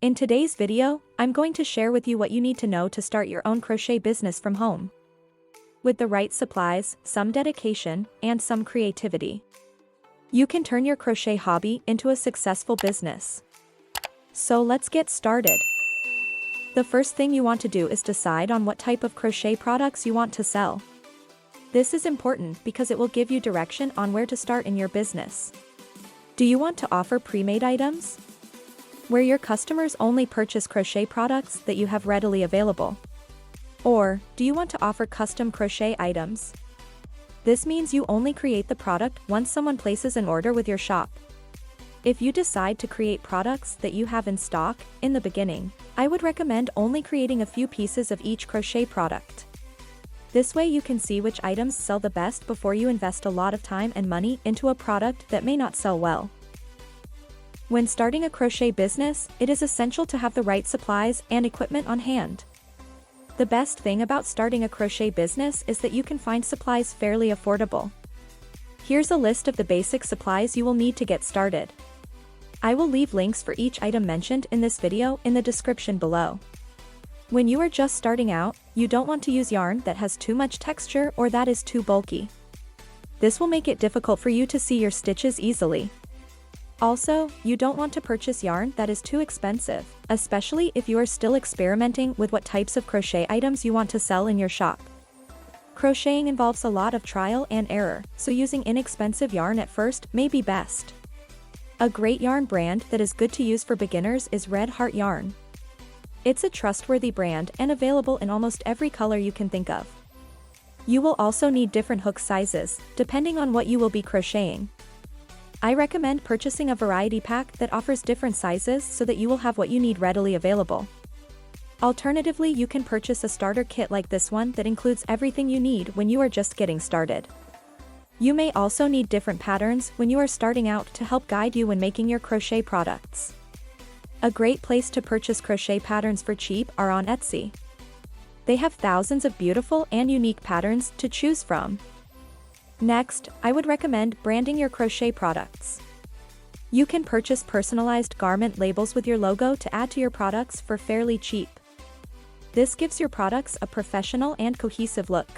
In today's video, I'm going to share with you what you need to know to start your own crochet business from home. With the right supplies, some dedication, and some creativity, you can turn your crochet hobby into a successful business. So let's get started. The first thing you want to do is decide on what type of crochet products you want to sell. This is important because it will give you direction on where to start in your business. Do you want to offer pre-made items, where your customers only purchase crochet products that you have readily available? Or, do you want to offer custom crochet items? This means you only create the product once someone places an order with your shop. If you decide to create products that you have in stock, in the beginning, I would recommend only creating a few pieces of each crochet product. This way you can see which items sell the best before you invest a lot of time and money into a product that may not sell well. When starting a crochet business, it is essential to have the right supplies and equipment on hand. The best thing about starting a crochet business is that you can find supplies fairly affordable. Here's a list of the basic supplies you will need to get started. I will leave links for each item mentioned in this video in the description below. When you are just starting out, you don't want to use yarn that has too much texture or that is too bulky. This will make it difficult for you to see your stitches easily. Also, you don't want to purchase yarn that is too expensive, especially if you are still experimenting with what types of crochet items you want to sell in your shop. Crocheting involves a lot of trial and error, so using inexpensive yarn at first may be best. A great yarn brand that is good to use for beginners is Red Heart Yarn. It's a trustworthy brand and available in almost every color you can think of. You will also need different hook sizes, depending on what you will be crocheting. I recommend purchasing a variety pack that offers different sizes so that you will have what you need readily available. Alternatively, you can purchase a starter kit like this one that includes everything you need when you are just getting started. You may also need different patterns when you are starting out to help guide you when making your crochet products. A great place to purchase crochet patterns for cheap are on Etsy. They have thousands of beautiful and unique patterns to choose from. Next, I would recommend branding your crochet products. You can purchase personalized garment labels with your logo to add to your products for fairly cheap. This gives your products a professional and cohesive look.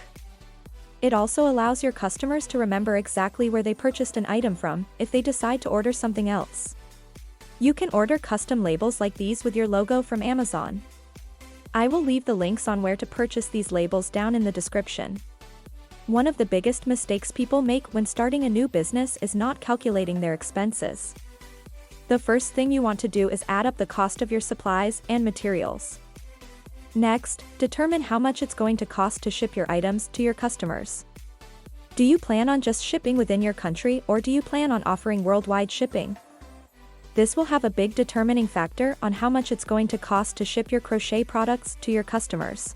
It also allows your customers to remember exactly where they purchased an item from if they decide to order something else. You can order custom labels like these with your logo from Amazon. I will leave the links on where to purchase these labels down in the description. One of the biggest mistakes people make when starting a new business is not calculating their expenses. The first thing you want to do is add up the cost of your supplies and materials. Next, determine how much it's going to cost to ship your items to your customers. Do you plan on just shipping within your country, or do you plan on offering worldwide shipping? This will have a big determining factor on how much it's going to cost to ship your crochet products to your customers.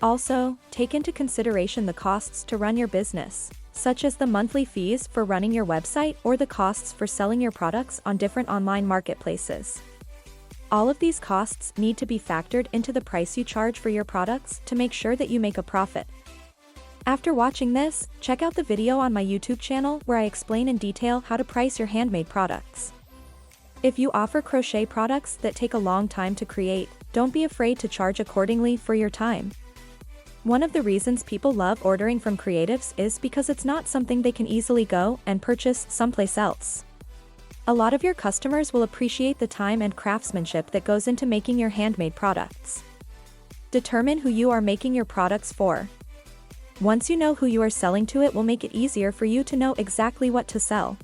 Also, take into consideration the costs to run your business, such as the monthly fees for running your website or the costs for selling your products on different online marketplaces. All of these costs need to be factored into the price you charge for your products to make sure that you make a profit. After watching this, check out the video on my YouTube channel where I explain in detail how to price your handmade products. If you offer crochet products that take a long time to create, don't be afraid to charge accordingly for your time. One of the reasons people love ordering from creatives is because it's not something they can easily go and purchase someplace else. A lot of your customers will appreciate the time and craftsmanship that goes into making your handmade products. Determine who you are making your products for. Once you know who you are selling to, it will make it easier for you to know exactly what to sell.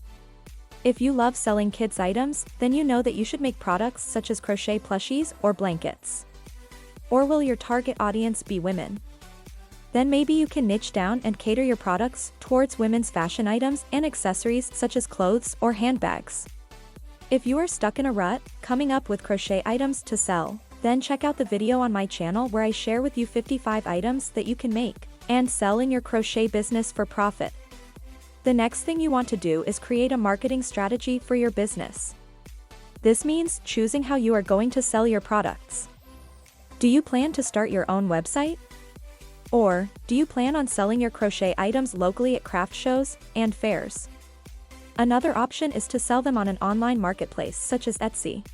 If you love selling kids' items, then you know that you should make products such as crochet plushies or blankets. Or will your target audience be women? Then maybe you can niche down and cater your products towards women's fashion items and accessories such as clothes or handbags. If you are stuck in a rut, coming up with crochet items to sell, then check out the video on my channel where I share with you 55 items that you can make and sell in your crochet business for profit. The next thing you want to do is create a marketing strategy for your business. This means choosing how you are going to sell your products. Do you plan to start your own website? Or, do you plan on selling your crochet items locally at craft shows and fairs? Another option is to sell them on an online marketplace such as Etsy.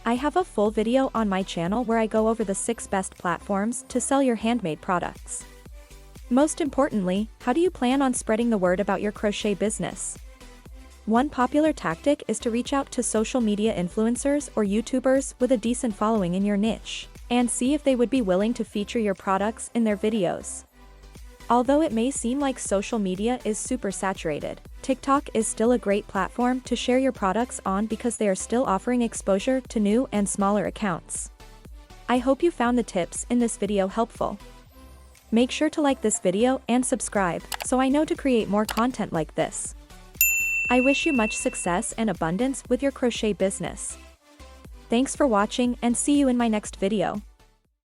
I have a full video on my channel where I go over the 6 best platforms to sell your handmade products. Most importantly, how do you plan on spreading the word about your crochet business? One popular tactic is to reach out to social media influencers or YouTubers with a decent following in your niche, and see if they would be willing to feature your products in their videos. Although it may seem like social media is super saturated, TikTok is still a great platform to share your products on because they are still offering exposure to new and smaller accounts. I hope you found the tips in this video helpful. Make sure to like this video and subscribe so I know to create more content like this. I wish you much success and abundance with your crochet business. Thanks for watching and see you in my next video.